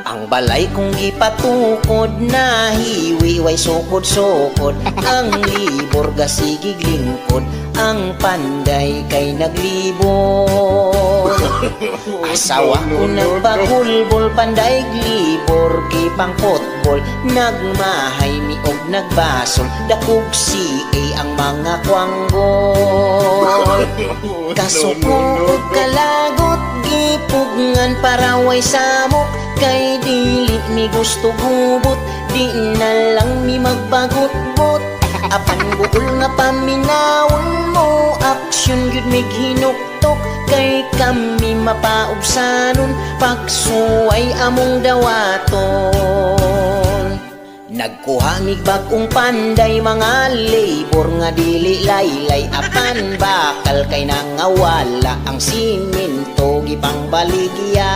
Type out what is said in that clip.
Ang balay kong gipatukod na hiwi way sukod-sukod. Ang libor gasigig lingkod, ang panday kay naglibor. Asawa ko nagpagulbol, panday glibor kipang potbol. Nagmahay mi og nagbasol, dakog siya ang mga kwanggol. Kasukog kalagot gipugngan paraway samok, kay dili mi gusto gubot, di na lang mi magbagot-bot. Apan buol nga paminawon mo, aksyon gyud mig hinuktok, kay kami mapaubsanon pagsuway among dawaton. Nagkuha mig bagong panday mga labor nga dili laylay, apan bakal kay nangawala ang siminto gipang baligya.